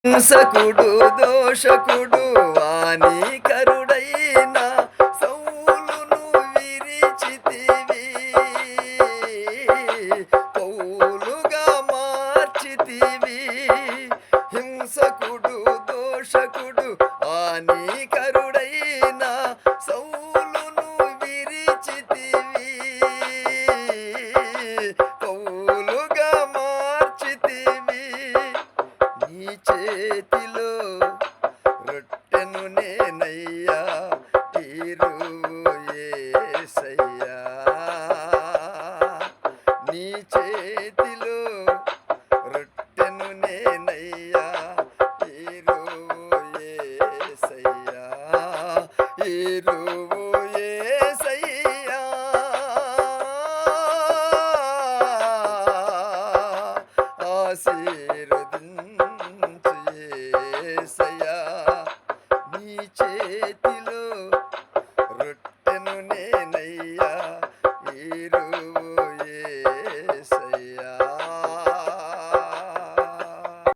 హింసకుడు దోషకుడు హానికరుడైన సౌలును విరిచితివి, పౌలుగా మార్చితివి. హింసకుడు దోషకుడు హానికరుడైన సౌలును విరిచితివి, పౌలుగా మార్చితివి. నీ చేతిలో రొట్టెను నేనయ్యా, ఈరువు యేసయ్యా. నీ చేతిలో రొట్టెను నేనయ్యా, ఈరువు యేసయ్యా, ఈరువు యేసయ్యా. ఆశీర్వదించు యేసయ్యా, నీ చేతిలో